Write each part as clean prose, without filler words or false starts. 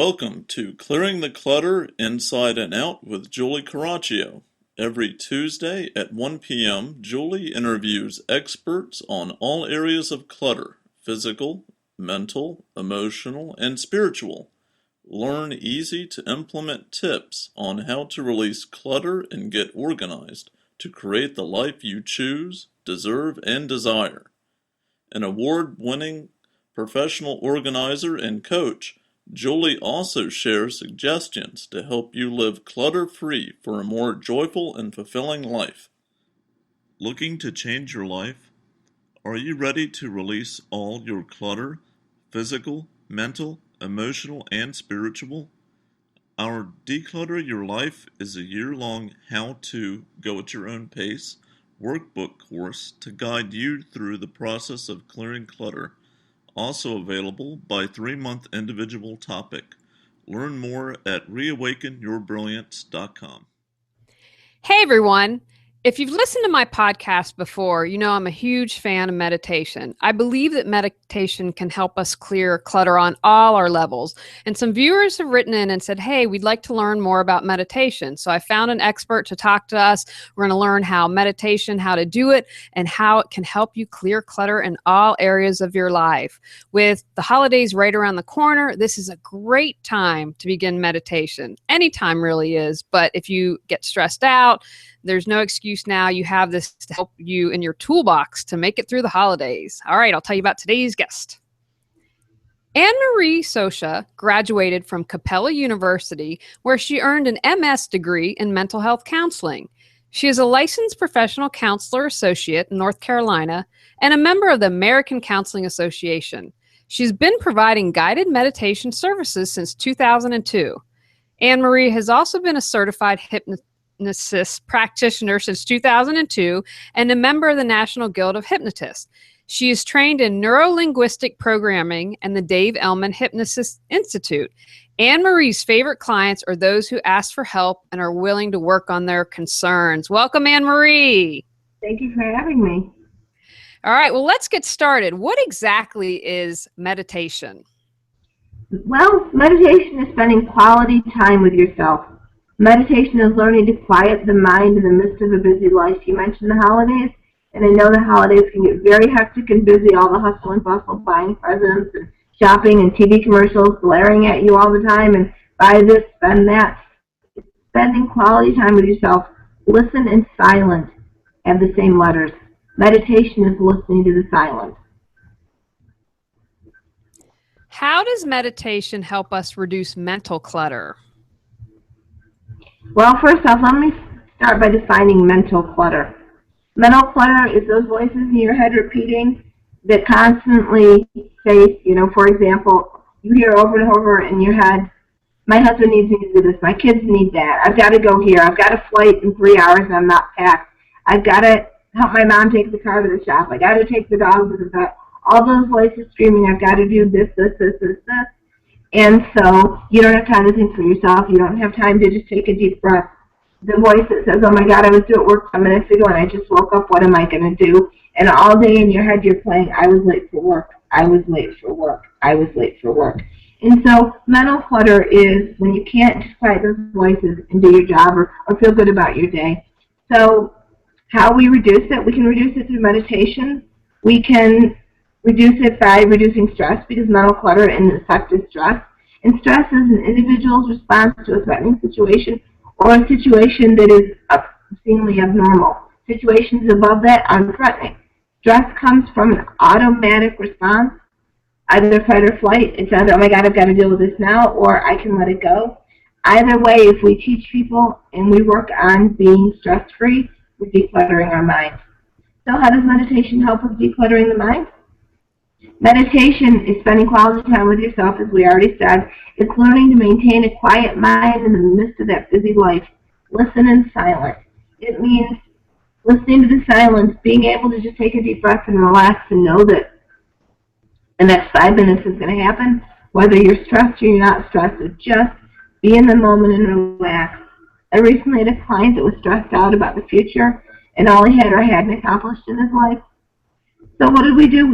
Welcome to Clearing the Clutter Inside and Out with Julie Caraccio. Every Tuesday at 1 p.m., Julie interviews experts on all areas of clutter: physical, mental, emotional, and spiritual. Learn easy to implement tips on how to release clutter and get organized to create the life you choose, deserve, and desire. An award-winning professional organizer and coach, Julie also shares suggestions to help you live clutter-free for a more joyful and fulfilling life. Looking to change your life? Are you ready to release all your clutter, physical, mental, emotional, and spiritual? Our Declutter Your Life is a year-long how-to, go at your own pace workbook course to guide you through the process of clearing clutter. Also available by 3-month individual topic. Learn more at reawakenyourbrilliance.com. Hey everyone! If you've listened to my podcast before, you know I'm a huge fan of meditation. I believe that meditation can help us clear clutter on all our levels. And some viewers have written in and said, hey, we'd like to learn more about meditation. So I found an expert to talk to us. We're going to learn how to do it, and how it can help you clear clutter in all areas of your life. With the holidays right around the corner, this is a great time to begin meditation. Any time really is, but if you get stressed out, there's no excuse now. You have this to help you in your toolbox to make it through the holidays. All right, I'll tell you about today's guest. Ann Marie Sochia graduated from Capella University, where she earned an MS degree in mental health counseling. She is a licensed professional counselor associate in North Carolina and a member of the American Counseling Association. She's been providing guided meditation services since 2002. Ann Marie has also been a certified hypnotist practitioner since 2002 and a member of the National Guild of Hypnotists. She is trained in neuro-linguistic programming and the Dave Elman Hypnosis Institute. Ann Marie's favorite clients are those who ask for help and are willing to work on their concerns. Welcome, Ann Marie. Thank you for having me. All right, well, let's get started. What exactly is meditation? Well, meditation is spending quality time with yourself. Meditation is learning to quiet the mind in the midst of a busy life. You mentioned the holidays, and I know the holidays can get very hectic and busy, all the hustle and bustle, buying presents and shopping and TV commercials glaring at you all the time, and buy this, spend that. Spending quality time with yourself. Listen and silence have the same letters. Meditation is listening to the silence. How does meditation help us reduce mental clutter? Well, first off, let me start by defining mental clutter. Mental clutter is those voices in your head repeating that constantly say, for example, you hear over and over in your head, my husband needs me to do this, my kids need that, I've got to go here, I've got a flight in 3 hours and I'm not packed, I've got to help my mom take the car to the shop, I got to take the dog to the vet. All those voices screaming, I've got to do this. And so you don't have time to think for yourself. You don't have time to just take a deep breath. The voice that says, oh my God, I was at work 10 minutes ago and I just woke up. What am I going to do? And all day in your head you're playing, I was late for work. I was late for work. I was late for work. And so mental clutter is when you can't just quiet those voices and do your job or feel good about your day. So how we reduce it? We can reduce it through meditation. We can reduce it by reducing stress, because mental clutter and effect is stress. And stress is an individual's response to a threatening situation or a situation that is obscenely abnormal. Situations above that are threatening. Stress comes from an automatic response, either fight or flight. It's either, oh my God, I've got to deal with this now, or I can let it go. Either way, if we teach people and we work on being stress-free, we're decluttering our minds. So how does meditation help with decluttering the mind? Meditation is spending quality time with yourself, as we already said. It's learning to maintain a quiet mind in the midst of that busy life. Listen in silence. It means listening to the silence, being able to just take a deep breath and relax and know that the next 5 minutes is going to happen, whether you're stressed or you're not stressed. So just be in the moment and relax. I recently had a client that was stressed out about the future and all he had or hadn't accomplished in his life. So what did we do?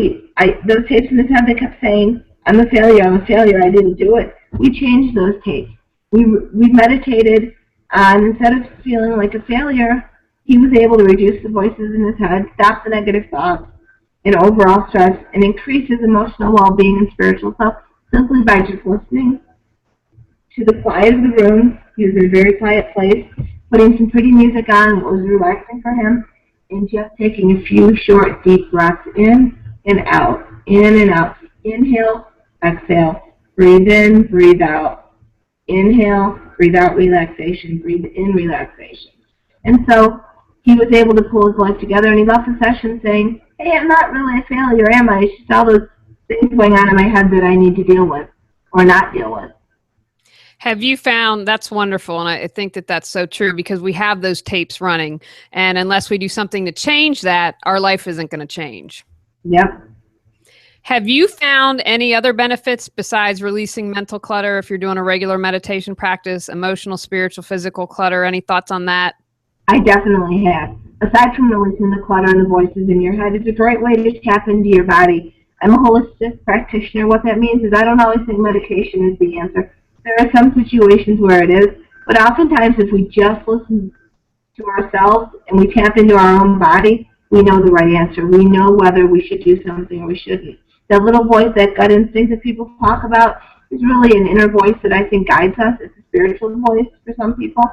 Those tapes in his head, they kept saying, I'm a failure, I didn't do it. we changed those tapes. We meditated, and instead of feeling like a failure, he was able to reduce the voices in his head, stop the negative thoughts and overall stress, and increase his emotional well-being and spiritual self simply by just listening to the quiet of the room. He was in a very quiet place, putting some pretty music on that was relaxing for him, and just taking a few short, deep breaths in and out, in and out. Inhale, exhale, breathe in, breathe out. Inhale, breathe out, relaxation, breathe in, relaxation. And so he was able to pull his life together, and he left the session saying, hey, I'm not really a failure, am I? It's just all those things going on in my head that I need to deal with or not deal with. Have you found, that's wonderful, and I think that that's so true, because we have those tapes running, and unless we do something to change that, our life isn't going to change. Yep. Have you found any other benefits besides releasing mental clutter if you're doing a regular meditation practice, emotional, spiritual, physical clutter? Any thoughts on that? I definitely have. Aside from releasing the clutter and the voices in your head, it's a great way to tap into your body. I'm a holistic practitioner. What that means is I don't always think medication is the answer. There are some situations where it is, but oftentimes if we just listen to ourselves and we tap into our own body, we know the right answer. We know whether we should do something or we shouldn't. That little voice, that gut instinct that people talk about, is really an inner voice that I think guides us. It's a spiritual voice for some people,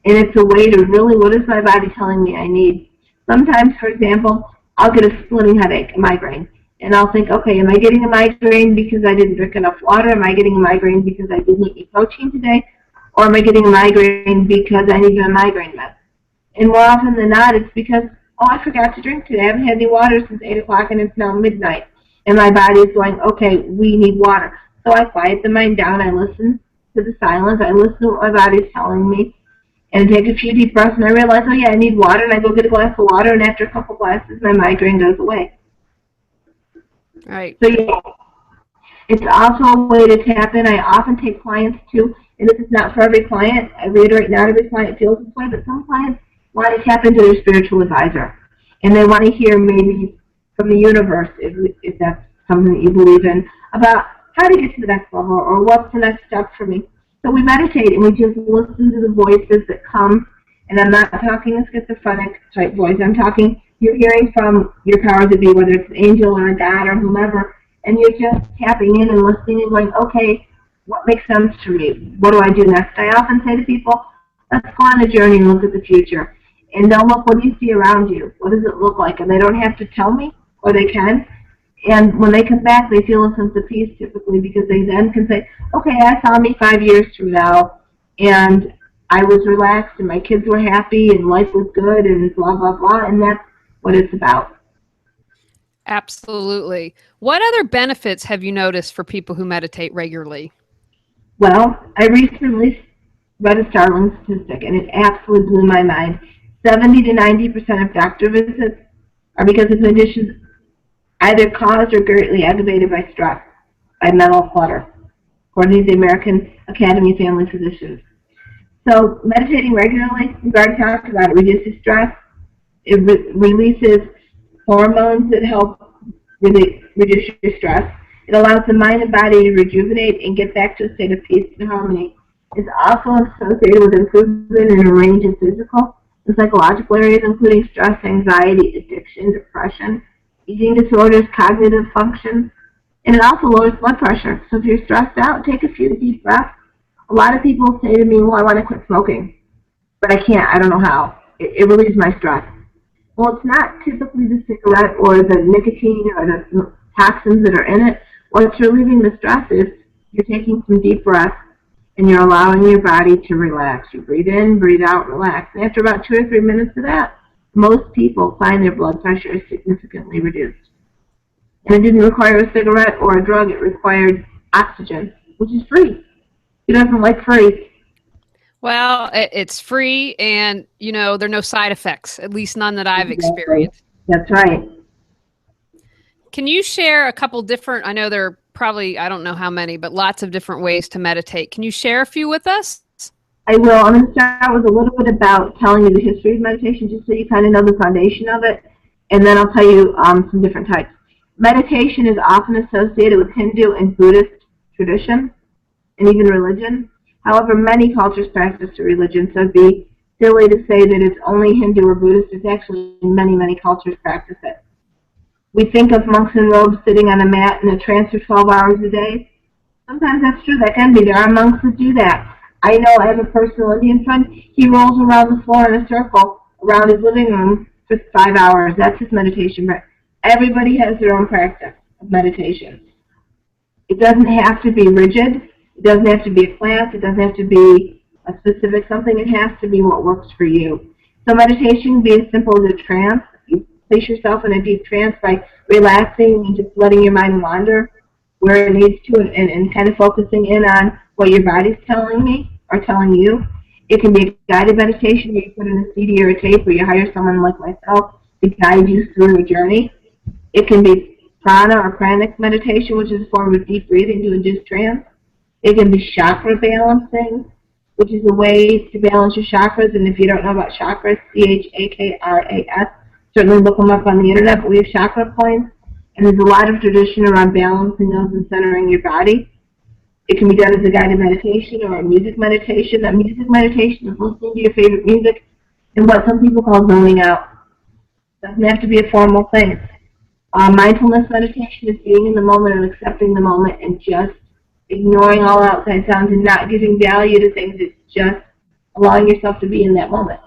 and it's a way to really, what is my body telling me I need? Sometimes, for example, I'll get a splitting headache, a migraine, and I'll think, okay, am I getting a migraine because I didn't drink enough water? Am I getting a migraine because I didn't eat any protein today? Or am I getting a migraine because I need a migraine med? And more often than not, it's because, oh, I forgot to drink today. I haven't had any water since 8 o'clock and it's now midnight. And my body is going, okay, we need water. So I quiet the mind down. I listen to the silence. I listen to what my body is telling me. And take a few deep breaths, and I realize, oh yeah, I need water, and I go get a glass of water, and after a couple glasses, my migraine goes away. Right. So yeah, it's also a way to tap in. I often take clients too, and this is not for every client. I reiterate, not every client feels this way, but some clients want to tap into their spiritual advisor, and they want to hear maybe from the universe, if that's something that you believe in, about how to get to the next level or what's the next step for me. So we meditate and we just listen to the voices that come, and I'm not talking a schizophrenic type voice. I'm talking, you're hearing from your powers that be, whether it's an angel or a God or whomever, and you're just tapping in and listening and going, okay, what makes sense to me? What do I do next? I often say to people, let's go on a journey and look at the future. And they'll look, what do you see around you? What does it look like? And they don't have to tell me, or they can. And when they come back, they feel a sense of peace typically, because they then can say, okay, I saw me 5 years from now, and I was relaxed, and my kids were happy, and life was good, and blah, blah, blah, and that's what it's about. Absolutely. What other benefits have you noticed for people who meditate regularly? Well, I recently read a startling statistic, and it absolutely blew my mind. 70 to 90% of doctor visits are because of conditions either caused or greatly aggravated by stress, by mental clutter, according to the American Academy of Family Physicians. So meditating regularly, we've already talked about it, reduces stress. It releases hormones that help really reduce your stress. It allows the mind and body to rejuvenate and get back to a state of peace and harmony. It's also associated with improvement in a range of physical and psychological areas, including stress, anxiety, addiction, depression, eating disorders, cognitive function, and it also lowers blood pressure. So if you're stressed out, take a few deep breaths. A lot of people say to me, well, I want to quit smoking, but I can't. I don't know how. It relieves my stress. Well, it's not typically the cigarette or the nicotine or the toxins that are in it. What's relieving the stress is you're taking some deep breaths and you're allowing your body to relax. You breathe in, breathe out, relax. And after about 2 or 3 minutes of that, most people find their blood pressure is significantly reduced. And it didn't require a cigarette or a drug. It required oxygen, which is free. Who doesn't like free? Well, it's free, and, you know, there are no side effects, at least none that I've experienced. That's right. Can you share a couple different, I know there are probably, I don't know how many, but lots of different ways to meditate. Can you share a few with us? I will. I'm going to start with a little bit about telling you the history of meditation, just so you kind of know the foundation of it, and then I'll tell you some different types. Meditation is often associated with Hindu and Buddhist tradition. and even religion. However, many cultures practice religion, so it'd be silly to say that it's only Hindu or Buddhist. It's actually many, many cultures practice it. We think of monks in robes sitting on a mat in a trance for 12 hours a day. Sometimes that's true. That can be. There are monks that do that. I know I have a personal Indian friend. He rolls around the floor in a circle around his living room for 5 hours. That's his meditation. But everybody has their own practice of meditation. It doesn't have to be rigid. It doesn't have to be a class. It doesn't have to be a specific something. It has to be what works for you. So meditation can be as simple as a trance. You place yourself in a deep trance by relaxing and just letting your mind wander where it needs to, and kind of focusing in on what your body's telling me or telling you. It can be a guided meditation where you put in a CD or a tape, or you hire someone like myself to guide you through a journey. It can be prana or pranic meditation, which is a form of deep breathing to induce trance. It can be chakra balancing, which is a way to balance your chakras. And if you don't know about chakras, C-H-A-K-R-A-S, certainly look them up on the internet. But we have chakra points, and there's a lot of tradition around balancing those and centering your body. It can be done as a guided meditation or a music meditation. A music meditation is listening to your favorite music and what some people call zoning out. It doesn't have to be a formal thing. Mindfulness meditation is being in the moment and accepting the moment and just ignoring all outside sounds and not giving value to things. It's just allowing yourself to be in that moment.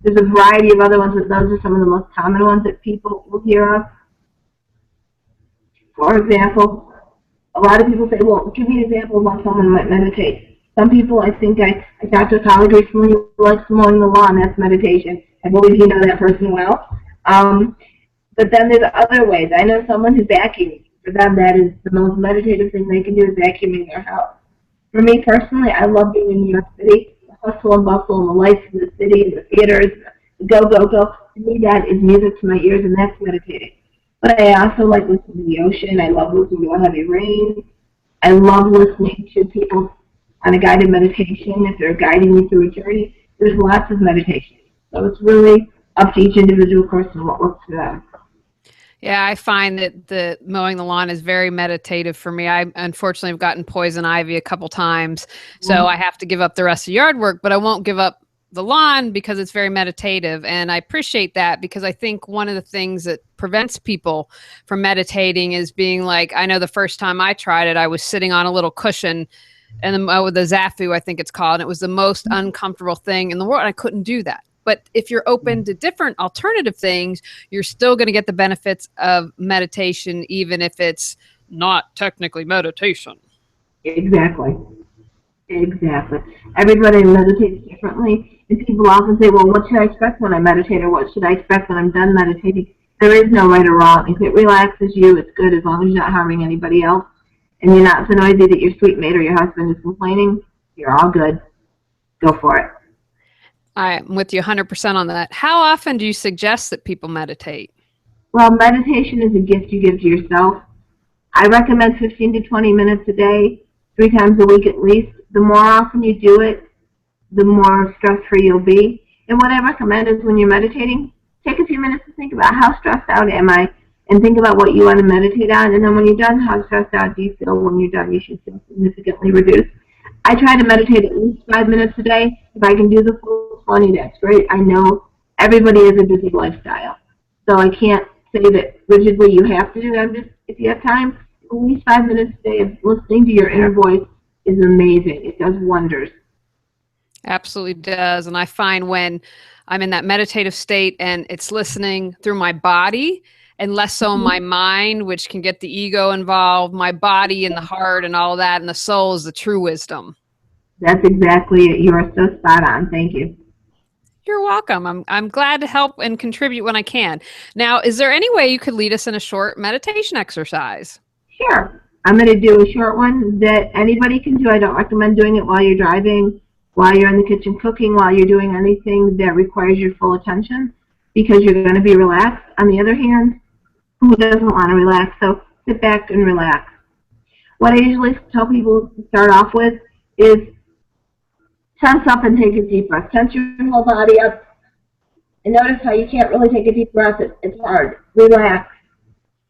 There's a variety of other ones, but those are some of the most common ones that people will hear of. For example, a lot of people say, well, give me an example of how someone might meditate. Some people, I talked to a colleague recently who likes mowing the lawn. That's meditation. I believe you know that person well. But then there's other ways. I know someone who's vacuuming. For them, that is the most meditative thing they can do is vacuuming their house. For me personally, I love being in New York City. The hustle and bustle and the lights in the city and the theaters, the go, go, go. To me, that is music to my ears, and that's meditating. But I also like listening to the ocean. I love listening to a heavy rain. I love listening to people on a guided meditation if they're guiding me through a journey. There's lots of meditation. So it's really up to each individual person what works for them. Yeah, I find that the mowing the lawn is very meditative for me. I unfortunately have gotten poison ivy a couple times, so I have to give up the rest of yard work, but I won't give up the lawn because it's very meditative. And I appreciate that because I think one of the things that prevents people from meditating is being like, I know the first time I tried it, I was sitting on a little cushion and with the Zafu, I think it's called, and it was the most uncomfortable thing in the world. I couldn't do that. But if you're open to different alternative things, you're still going to get the benefits of meditation, even if it's not technically meditation. Exactly. Everybody meditates differently. And people often say, well, what should I expect when I meditate, or what should I expect when I'm done meditating? There is no right or wrong. If it relaxes you, it's good as long as you're not harming anybody else. And you're not so noisy that your sweet mate or your husband is complaining. You're all good. Go for it. I'm with you 100% on that. How often do you suggest that people meditate? Well, meditation is a gift you give to yourself. I recommend 15 to 20 minutes a day, 3 times a week at least. The more often you do it, the more stress-free you'll be. And what I recommend is when you're meditating, take a few minutes to think about how stressed out am I, and think about what you want to meditate on. And then when you're done, how stressed out do you feel when you're done? You should feel significantly reduced. I try to meditate at least 5 minutes a day. If I can do the full 20, that's great. I know everybody has a busy lifestyle, so I can't say that rigidly you have to do it. If you have time, at least 5 minutes a day of listening to your inner voice is amazing. It does wonders. Absolutely does. And I find when I'm in that meditative state and it's listening through my body and less so in my mind, which can get the ego involved, my body and the heart and all that, and the soul is the true wisdom. That's exactly it. You are so spot on. Thank you. You're welcome. I'm glad to help and contribute when I can. Now, is there any way you could lead us in a short meditation exercise? Sure. I'm going to do a short one that anybody can do. I don't recommend doing it while you're driving, while you're in the kitchen cooking, while you're doing anything that requires your full attention, because you're going to be relaxed. On the other hand, who doesn't want to relax? So sit back and relax. What I usually tell people to start off with is tense up and take a deep breath. Tense your whole body up. And notice how you can't really take a deep breath. It's hard. Relax.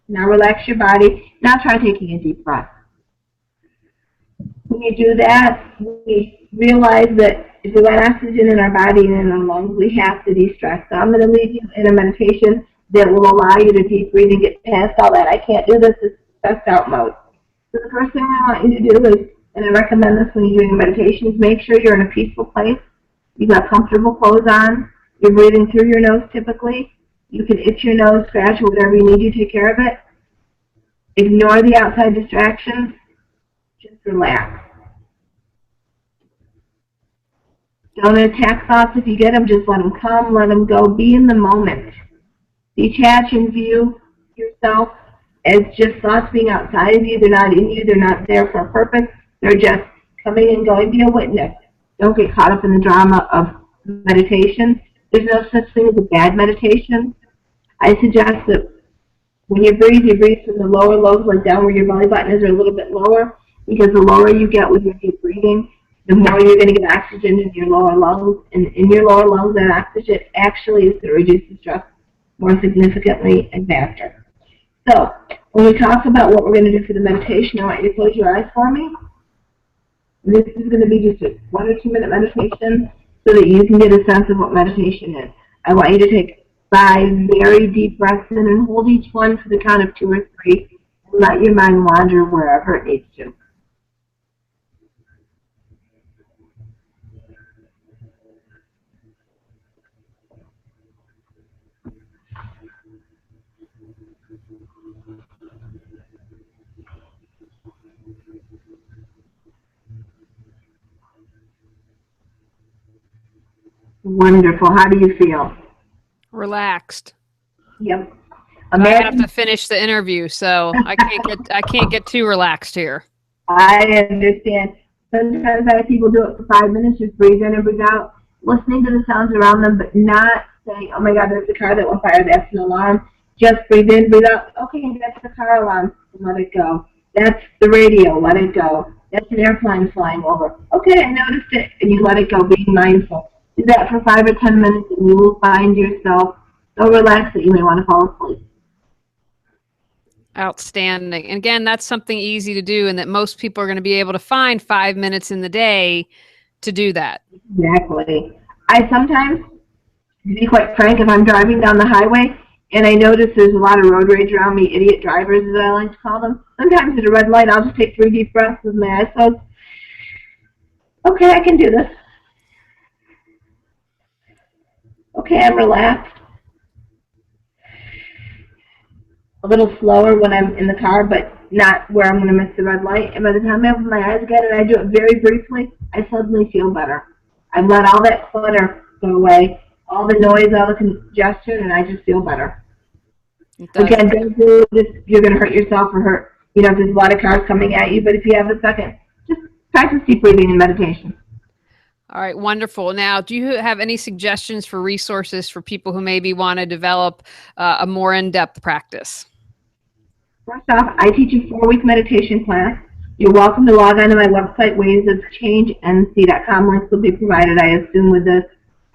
Now relax your body. Now try taking a deep breath. When you do that, we realize that if we want oxygen in our body and in our lungs, we have to de-stress. So I'm going to lead you in a meditation that will allow you to deep breathe and get past all that. I can't do this, it's stressed out mode. So the first thing I want you to do is, and I recommend this when you're doing meditation, is make sure you're in a peaceful place. You've got comfortable clothes on. You're breathing through your nose typically. You can itch your nose, scratch, whatever you need to take care of it. Ignore the outside distractions. Just relax. Don't attack thoughts if you get them. Just let them come, let them go. Be in the moment. Detach and view yourself as just thoughts being outside of you. They're not in you. They're not there for a purpose. They're just coming and going. Be a witness. Don't get caught up in the drama of meditation. There's no such thing as a bad meditation. I suggest that when you breathe from the lower lobes, like down where your belly button is, or a little bit lower, because the lower you get with your deep breathing, the more you're going to get oxygen in your lower lungs. And in your lower lungs, that oxygen actually is going to reduce the stress more significantly and faster. So, when we talk about what we're going to do for the meditation, I want you to close your eyes for me. This is going to be just a 1 or 2 minute meditation so that you can get a sense of what meditation is. I want you to take 5 very deep breaths in and hold each one for the count of 2 or 3 and let your mind wander wherever it needs to. Wonderful. How do you feel? Relaxed. Yep. I have to finish the interview, so I can't get too relaxed here. I understand. Sometimes I have people do it for 5 minutes, just breathe in and breathe out, listening to the sounds around them, but not saying, oh my God, there's a car that went by, or that's an alarm. Just breathe in, breathe out. Okay, that's the car alarm. Let it go. That's the radio. Let it go. That's an airplane flying over. Okay, I noticed it, and you let it go, being mindful. Do that for 5 or 10 minutes, and you will find yourself so relaxed that you may want to fall asleep. Outstanding. And again, that's something easy to do, and that most people are going to be able to find 5 minutes in the day to do that. Exactly. I sometimes, to be quite frank, if I'm driving down the highway and I notice there's a lot of road rage around me, idiot drivers as I like to call them, sometimes at a red light I'll just take 3 deep breaths with my eyes closed. Okay, I can do this. Okay, I'm relaxed. A little slower when I'm in the car, but not where I'm going to miss the red light. And by the time I open my eyes again, and I do it very briefly, I suddenly feel better. I've let all that clutter go away, all the noise, all the congestion, and I just feel better. Again, don't do this. You're going to hurt yourself or hurt, if there's a lot of cars coming at you. But if you have a second, just practice deep breathing and meditation. All right, wonderful. Now, do you have any suggestions for resources for people who maybe want to develop a more in-depth practice? First off, I teach a 4-week meditation class. You're welcome to log on to my website, waysofchangenc.com. Links will be provided, I assume, with this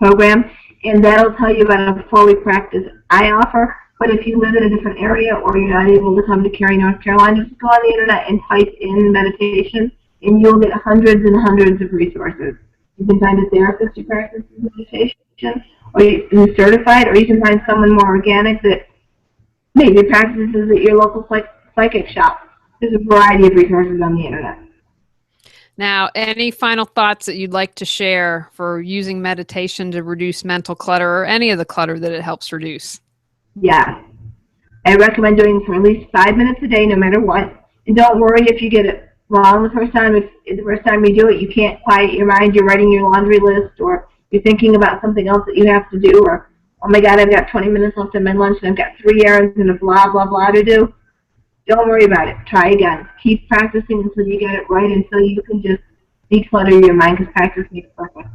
program. And that'll tell you about a 4-week practice I offer. But if you live in a different area or you're not able to come to Cary, North Carolina, just go on the internet and type in meditation, and you'll get hundreds and hundreds of resources. You can find a therapist who practices meditation, or who's certified, or you can find someone more organic that maybe practices at your local psychic shop. There's a variety of resources on the internet. Now, any final thoughts that you'd like to share for using meditation to reduce mental clutter or any of the clutter that it helps reduce? Yeah. I recommend doing it for at least 5 minutes a day, no matter what. And don't worry if you get it wrong the first time. If the first time you do it, you can't quiet your mind, you're writing your laundry list, or you're thinking about something else that you have to do, or, oh my God, I've got 20 minutes left on my lunch and I've got 3 errands and a blah, blah, blah to do. Don't worry about it. Try again. Keep practicing until you get it right, until you can just declutter your mind, because practice makes perfect.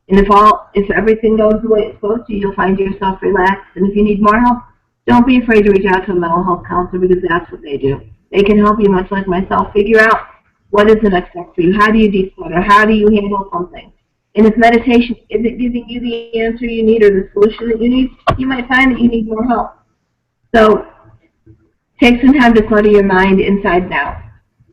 And if everything goes the way it's supposed to, you'll find yourself relaxed. And if you need more help, don't be afraid to reach out to a mental health counselor, because that's what they do. They can help you, much like myself, figure out what is the next step for you. How do you declutter? How do you handle something? And if meditation isn't giving you the answer you need or the solution that you need, you might find that you need more help. So take some time to clutter your mind inside and out.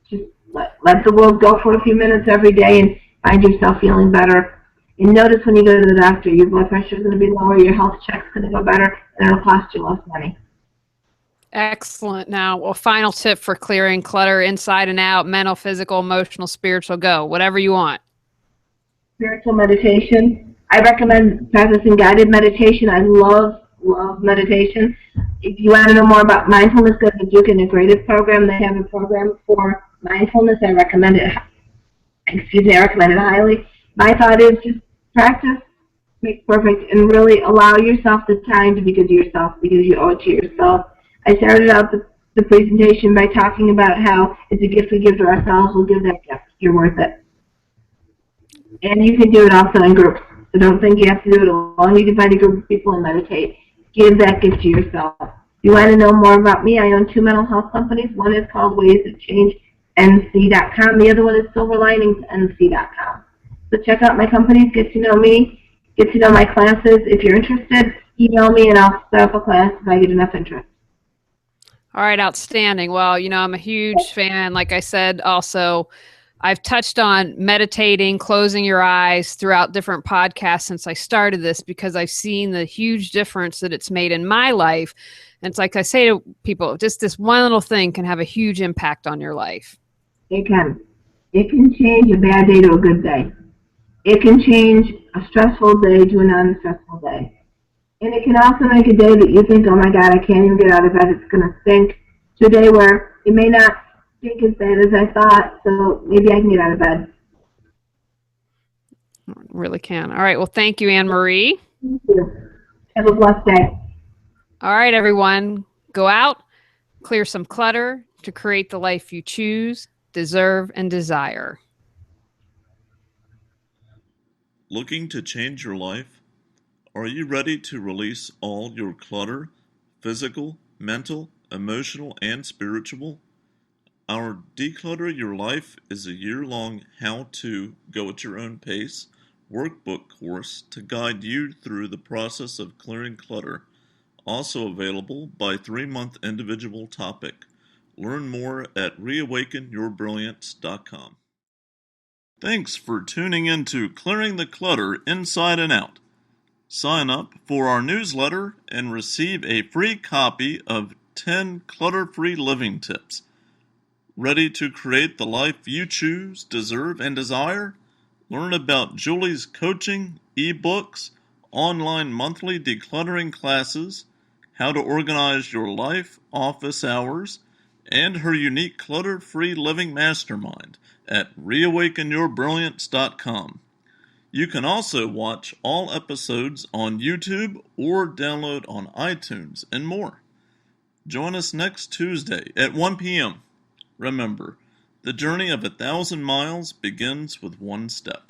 Just Let the world go for a few minutes every day and find yourself feeling better. And notice when you go to the doctor, your blood pressure is going to be lower, your health check's going to go better, and it'll cost you less money. Excellent. Now, a final tip for clearing clutter inside and out, mental, physical, emotional, spiritual, go, whatever you want. Spiritual meditation. I recommend practicing guided meditation. I love meditation. If you want to know more about mindfulness, go to the Duke Integrative Program. They have a program for mindfulness. I recommend it. I recommend it highly. My thought is just practice makes perfect, and really allow yourself the time to be good to yourself because you owe it to yourself. I started out the presentation by talking about how it's a gift we give to ourselves. We'll give that gift. You're worth it. And you can do it also in groups. So don't think you have to do it alone. You can find a group of people and meditate. Give that gift to yourself. If you want to know more about me, I own 2 mental health companies. One is called Ways of Change, NC.com. The other one is Silver Linings, NC.com. So check out my companies, get to know me, get to know my classes. If you're interested, email me and I'll set up a class if I get enough interest. All right, outstanding. Well, I'm a huge fan. Like I said, also, I've touched on meditating, closing your eyes throughout different podcasts since I started this because I've seen the huge difference that it's made in my life. And it's like I say to people, just this one little thing can have a huge impact on your life. It can. It can change a bad day to a good day. It can change a stressful day to a non-stressful day. And it can also make a day that you think, oh my God, I can't even get out of bed, it's going to stink, to a day where it may not stink as bad as I thought, so maybe I can get out of bed. Really can. All right, well, thank you, Ann Marie. Thank you. Have a blessed day. All right, everyone, go out, clear some clutter to create the life you choose, deserve, and desire. Looking to change your life? Are you ready to release all your clutter, physical, mental, emotional, and spiritual? Our Declutter Your Life is a year-long how-to, go-at-your-own-pace workbook course to guide you through the process of clearing clutter, also available by 3-month individual topic. Learn more at reawakenyourbrilliance.com. Thanks for tuning in to Clearing the Clutter Inside and Out. Sign up for our newsletter and receive a free copy of 10 clutter-free living tips. Ready to create the life you choose, deserve, and desire? Learn about Julie's coaching, ebooks, online monthly decluttering classes, how to organize your life, office hours, and her unique clutter-free living mastermind at reawakenyourbrilliance.com. You can also watch all episodes on YouTube or download on iTunes and more. Join us next Tuesday at 1 p.m. Remember, the journey of 1,000 miles begins with one step.